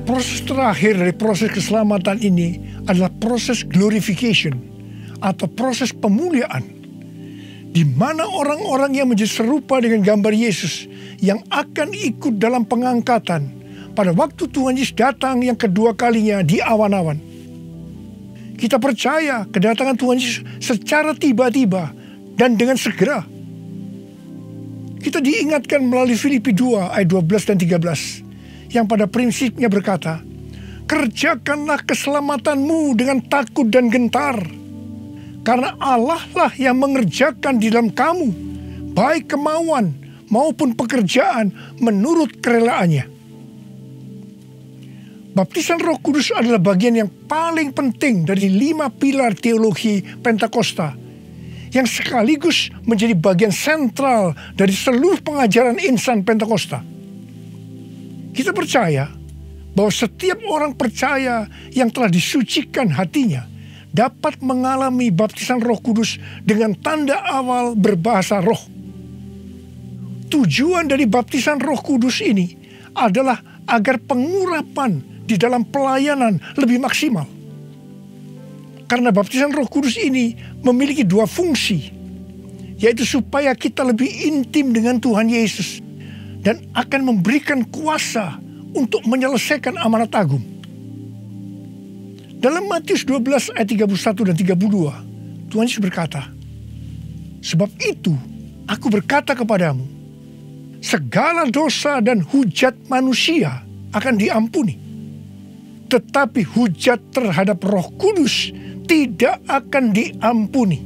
Proses terakhir dari proses keselamatan ini adalah proses glorification atau proses pemuliaan, di mana orang-orang yang menjadi serupa dengan gambar Yesus yang akan ikut dalam pengangkatan pada waktu Tuhan Yesus datang yang kedua kalinya di awan-awan. Kita percaya kedatangan Tuhan Yesus secara tiba-tiba dan dengan segera. Kita diingatkan melalui Filipi 2 ayat 12 dan 13 yang pada prinsipnya berkata, kerjakanlah keselamatanmu dengan takut dan gentar, karena Allah lah yang mengerjakan di dalam kamu baik kemauan maupun pekerjaan menurut kerelaannya. Baptisan Roh Kudus adalah bagian yang paling penting dari 5 pilar teologi Pentakosta, yang sekaligus menjadi bagian sentral dari seluruh pengajaran insan Pentakosta. Kita percaya bahwa setiap orang percaya yang telah disucikan hatinya dapat mengalami baptisan Roh Kudus dengan tanda awal berbahasa roh. Tujuan dari baptisan Roh Kudus ini adalah agar pengurapan di dalam pelayanan lebih maksimal. Karena baptisan Roh Kudus ini memiliki 2 fungsi, yaitu supaya kita lebih intim dengan Tuhan Yesus dan akan memberikan kuasa untuk menyelesaikan amanat agung. Dalam Matius 12 ayat 31 dan 32, Tuhan Yesus berkata, sebab itu aku berkata kepadamu, segala dosa dan hujat manusia akan diampuni, tetapi hujat terhadap Roh Kudus tidak akan diampuni.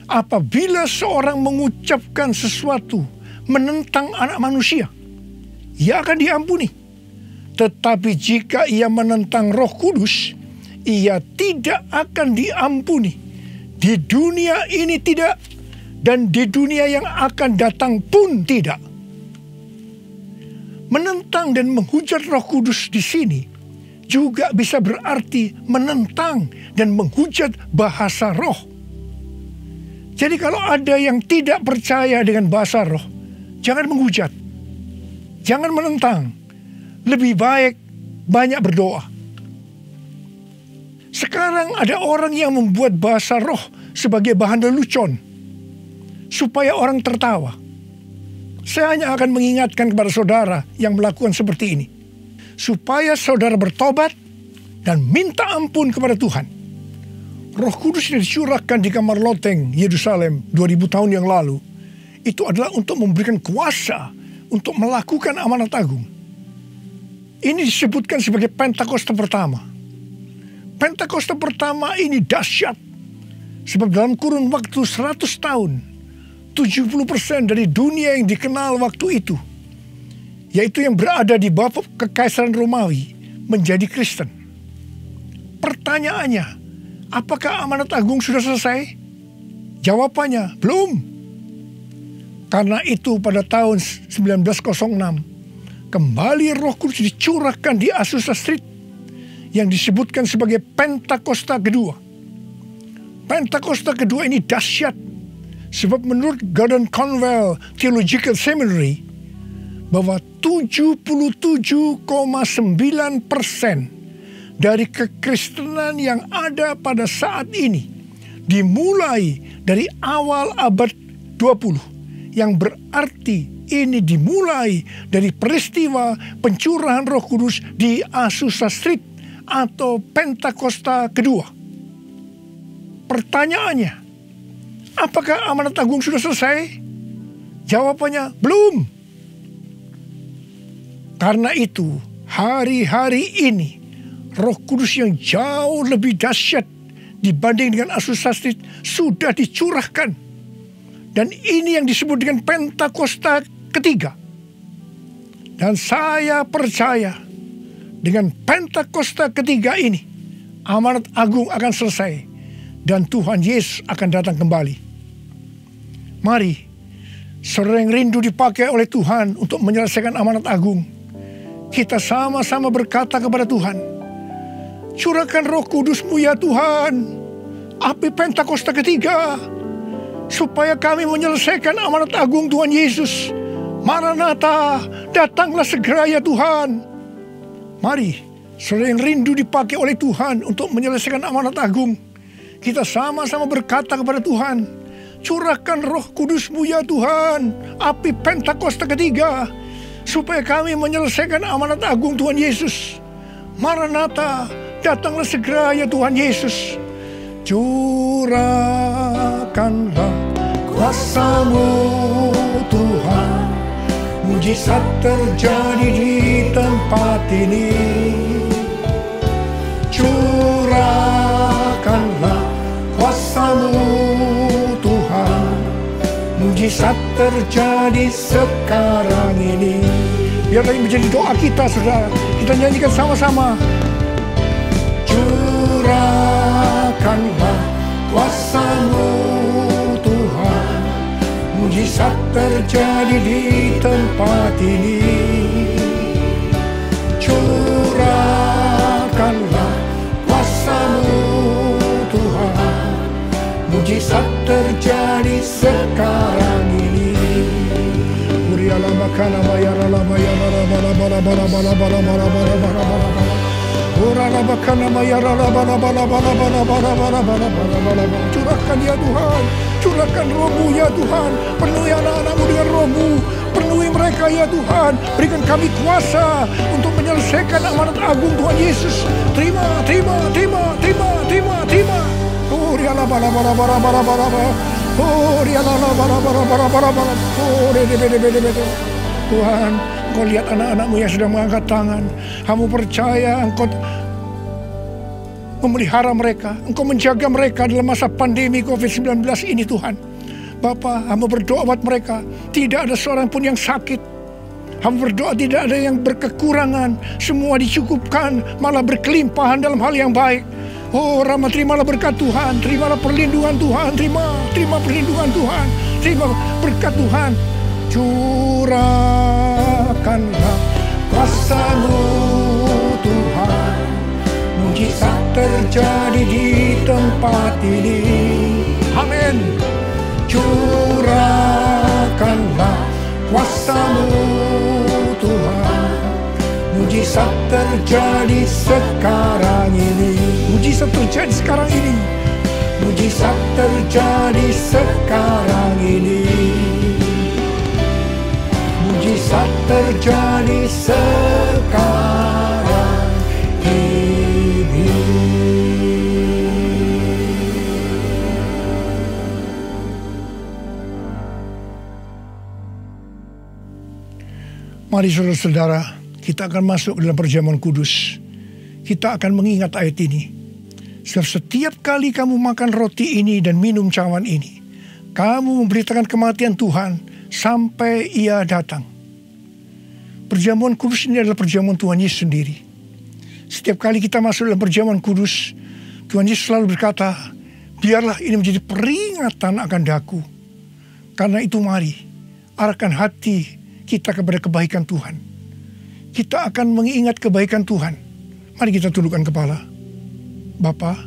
Apabila seorang mengucapkan sesuatu menentang anak manusia, ia akan diampuni. Tetapi jika ia menentang Roh Kudus, ia tidak akan diampuni. Di dunia ini tidak, dan di dunia yang akan datang pun tidak. Menentang dan menghujat Roh Kudus di sini juga bisa berarti menentang dan menghujat bahasa roh. Jadi kalau ada yang tidak percaya dengan bahasa roh, jangan menghujat, jangan menentang. Lebih baik banyak berdoa. Sekarang ada orang yang membuat bahasa roh sebagai bahan lelucon supaya orang tertawa. Saya hanya akan mengingatkan kepada saudara yang melakukan seperti ini, supaya saudara bertobat dan minta ampun kepada Tuhan. Roh Kudus yang dicurahkan di kamar loteng Yerusalem 2000 tahun yang lalu, itu adalah untuk memberikan kuasa untuk melakukan amanat agung. Ini disebutkan sebagai Pentakosta pertama. Pentakosta pertama ini dahsyat, sebab dalam kurun waktu 100 tahun, 70% dari dunia yang dikenal waktu itu, yaitu yang berada di bawah kekaisaran Romawi, menjadi Kristen. Pertanyaannya, apakah amanat agung sudah selesai? Jawabannya, belum. Karena itu pada tahun 1906, kembali Roh Kudus dicurahkan di Azusa Street, yang disebutkan sebagai Pentakosta kedua. Pentakosta kedua ini dahsyat, sebab menurut Gordon Conwell Theological Seminary, bahwa 77,9% dari kekristenan yang ada pada saat ini dimulai dari awal abad 20, yang berarti ini dimulai dari peristiwa pencurahan Roh Kudus di Azusa Street atau Pentakosta kedua. Pertanyaannya, apakah amanat agung sudah selesai? Jawabannya, belum. Karena itu, hari-hari ini, Roh Kudus yang jauh lebih dahsyat dibanding dengan Azusa Street sudah dicurahkan. Dan ini yang disebut dengan Pentakosta ketiga. Dan saya percaya dengan Pentakosta ketiga ini, amanat agung akan selesai dan Tuhan Yesus akan datang kembali. Mari, saudara yang rindu dipakai oleh Tuhan untuk menyelesaikan amanat agung, kita sama-sama berkata kepada Tuhan, curahkan Roh Kudus-Mu ya Tuhan, api Pentakosta ketiga, supaya kami menyelesaikan amanat agung Tuhan Yesus. Maranatha, datanglah segera ya Tuhan. Mari, saudara yang rindu dipakai oleh Tuhan untuk menyelesaikan amanat agung, kita sama-sama berkata kepada Tuhan, curahkan Roh Kudus-Mu ya Tuhan, api Pentakosta ketiga, supaya kami menyelesaikan amanat agung Tuhan Yesus. Maranatha, datanglah segera ya Tuhan Yesus. Curahkanlah kuasa-Mu Tuhan, mujizat terjadi di tempat ini. Curahkanlah kuasa-Mu Tuhan, mujizat terjadi sekarang ini. Biarlah ini menjadi doa kita, saudara. Kita nyanyikan sama-sama. Curahkanlah kuasa-Mu Tuhan, mujizat terjadi di tempat ini. Curahkanlah kuasa-Mu Tuhan, mujizat terjadi sekarang ini. Curahkan ya Tuhan, curahkan Roh-Mu ya Tuhan, penuhi anak-anak-Mu dengan Roh-Mu, penuhi mereka ya Tuhan, berikan kami kuasa untuk menyelesaikan amanat agung Tuhan Yesus. Terima. Tuhan, Engkau lihat anak-anak-Mu yang sedang mengangkat tangan. Kamu percaya Engkau memelihara mereka, Engkau menjaga mereka dalam masa pandemi COVID-19 ini Tuhan. Bapa, hamba berdoa buat mereka, tidak ada seorang pun yang sakit. Hamba berdoa tidak ada yang berkekurangan, semua dicukupkan, malah berkelimpahan dalam hal yang baik. Oh Rama, terimalah berkat Tuhan, terimalah perlindungan Tuhan, terima perlindungan Tuhan, terima berkat Tuhan. Curahkanlah kuasa-Mu Tuhan, mujizat terjadi di tempat ini. Amin. Curahkanlah kuasa-Mu Tuhan, mujizat terjadi sekarang ini. Mujizat terjadi sekarang ini. Mujizat terjadi sekarang ini. Mujizat terjadi sekarang ini. Mari saudara-saudara, kita akan masuk dalam perjamuan kudus. Kita akan mengingat ayat ini. Setiap kali kamu makan roti ini dan minum cawan ini, kamu memberitakan kematian Tuhan sampai Ia datang. Perjamuan kudus ini adalah perjamuan Tuhan Yesus sendiri. Setiap kali kita masuk dalam perjamuan kudus, Tuhan Yesus selalu berkata, biarlah ini menjadi peringatan akan daku. Karena itu mari, arahkan hati kita kepada kebaikan Tuhan. Kita akan mengingat kebaikan Tuhan. Mari kita tundukkan kepala. Bapa,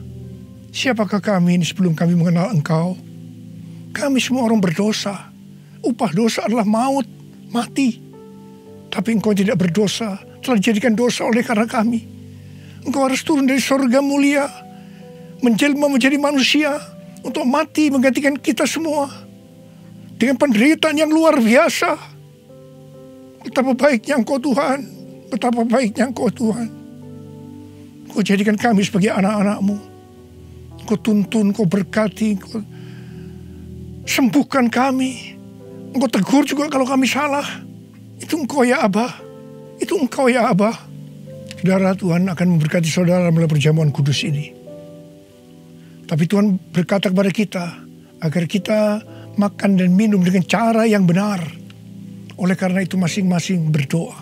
siapakah kami ini sebelum kami mengenal Engkau? Kami semua orang berdosa. Upah dosa adalah maut, mati. Tapi Engkau tidak berdosa, telah dijadikan dosa oleh karena kami. Engkau harus turun dari surga mulia, menjelma menjadi manusia, untuk mati menggantikan kita semua. Dengan penderitaan yang luar biasa. Betapa baiknya Engkau Tuhan, betapa baiknya Engkau Tuhan. Kau jadikan kami sebagai anak-anak-Mu. Kau tuntun, Kau berkati, Kau sembuhkan kami. Engkau tegur juga kalau kami salah. Itu Engkau ya Abah. Itu Engkau ya Abah. Saudara, Tuhan akan memberkati saudara melalui perjamuan kudus ini. Tapi Tuhan berkata kepada kita, agar kita makan dan minum dengan cara yang benar. Oleh karena itu masing-masing berdoa.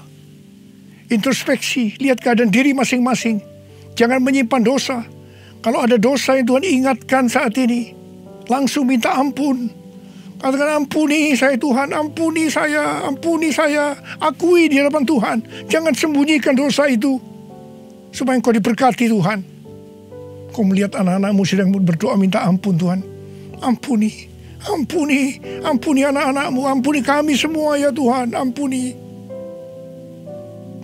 Introspeksi, lihat keadaan diri masing-masing. Jangan menyimpan dosa. Kalau ada dosa yang Tuhan ingatkan saat ini, langsung minta ampun. Katakan, ampuni saya Tuhan, ampuni saya, akui di hadapan Tuhan. Jangan sembunyikan dosa itu, supaya Engkau diberkati Tuhan. Kau melihat anak-anak-Mu sedang berdoa minta ampun Tuhan. Ampuni anak-anak-Mu, ampuni kami semua ya Tuhan, ampuni.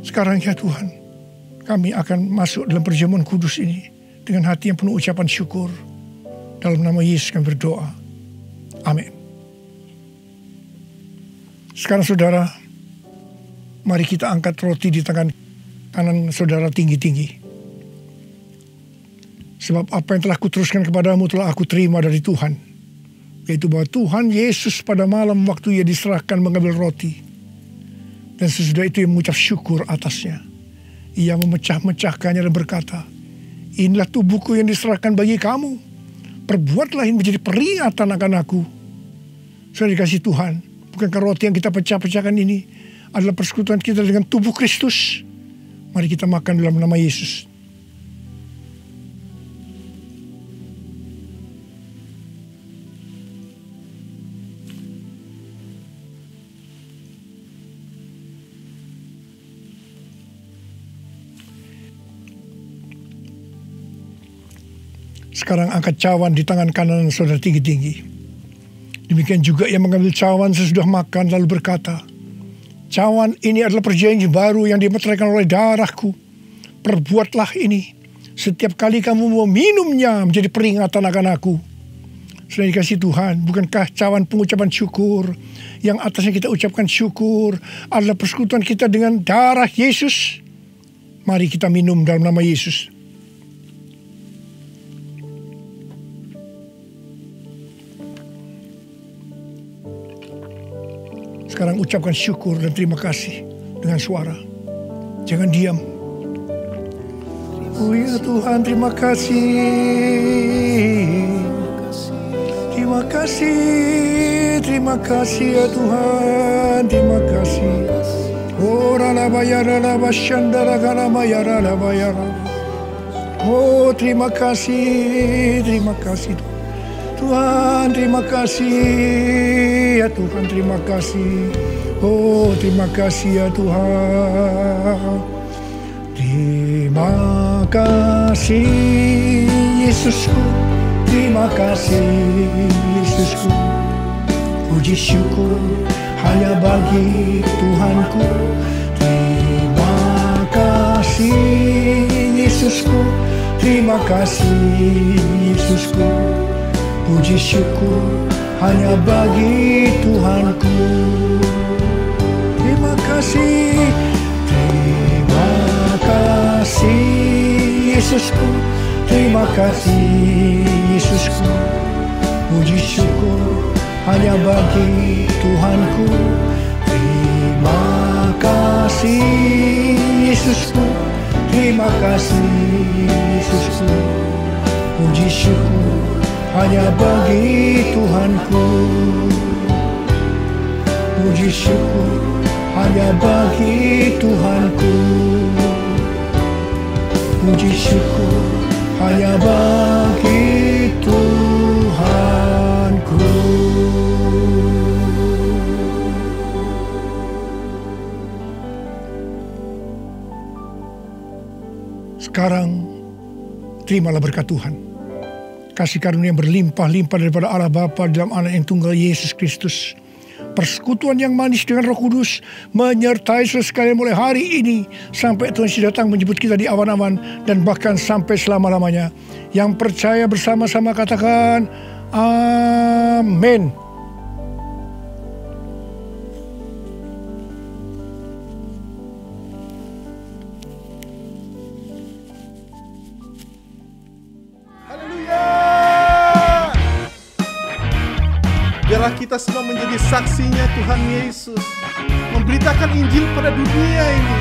Sekarang ya Tuhan, kami akan masuk dalam perjamuan kudus ini dengan hati yang penuh ucapan syukur. Dalam nama Yesus kami berdoa. Amin. Sekarang saudara, mari kita angkat roti di tangan kanan saudara tinggi-tinggi. Sebab apa yang telah kuteruskan kepadamu telah aku terima dari Tuhan. Yaitu bahwa Tuhan Yesus pada malam waktu Ia diserahkan mengambil roti. Dan sesudah itu Ia mengucap syukur atasnya. Ia memecah-mecahkannya dan berkata, inilah tubuhku yang diserahkan bagi kamu. Perbuatlah ini menjadi peringatan akan aku. Saudara dikasih Tuhan, bukankah roti yang kita pecah-pecahkan ini adalah persekutuan kita dengan tubuh Kristus? Mari kita makan dalam nama Yesus. Sekarang angkat cawan di tangan kanan saudara tinggi-tinggi. Demikian juga yang mengambil cawan sesudah makan lalu berkata, cawan ini adalah perjanjian baru yang dimeteraikan oleh darahku. Perbuatlah ini setiap kali kamu mau minumnya menjadi peringatan akan aku. Sudah dikasih Tuhan, bukankah cawan pengucapan syukur yang atasnya kita ucapkan syukur adalah persekutuan kita dengan darah Yesus? Mari kita minum dalam nama Yesus. Sekarang ucapkan syukur dan terima kasih dengan suara. Jangan diam. Oh ya Tuhan, terima kasih. Terima kasih ya Tuhan. Terima kasih. Oh, terima kasih Tuhan, terima kasih ya Tuhan, terima kasih. Oh, terima kasih ya Tuhan. Terima kasih Yesusku, terima kasih Yesusku. Puji syukur hanya bagi Tuhanku. Terima kasih Yesusku, terima kasih Yesusku. Puji syukur hanya bagi Tuhanku. Terima kasih, terima kasih Yesusku, terima kasih Yesusku. Puji syukur hanya bagi Tuhanku. Terima kasih Yesusku, terima kasih Yesusku. Puji syukur hanya bagi Tuhanku. Puji syukur hanya bagi Tuhanku. Puji syukur hanya bagi Tuhanku. Sekarang terimalah berkat Tuhan. Kasih karunia yang berlimpah-limpah daripada Allah Bapa dalam Anak yang tunggal Yesus Kristus. Persekutuan yang manis dengan Roh Kudus menyertai saudara sekalian mulai hari ini sampai Tuhan Yesus datang menjemput kita di awan-awan dan bahkan sampai selama-lamanya. Yang percaya bersama-sama katakan amin. Biarlah kita semua menjadi saksinya Tuhan Yesus, memberitakan Injil pada dunia ini.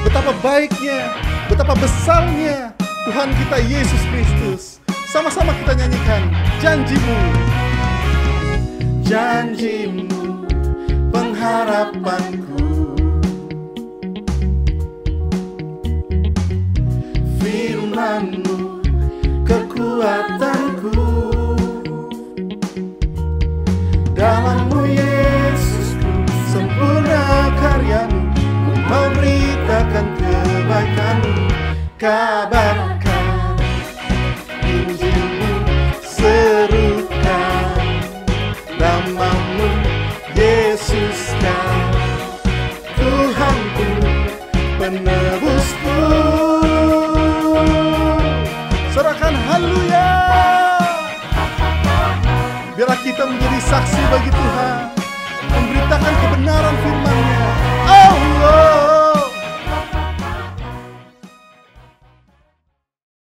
Betapa baiknya, betapa besarnya Tuhan kita Yesus Kristus. Sama-sama kita nyanyikan janjimu. Janjimu, pengharapanku. Firman-Mu, kekuatanku. Dalam-Mu Yesusku, sempurna karya-Mu, ku memberitakan kebaikan-Mu. Kabar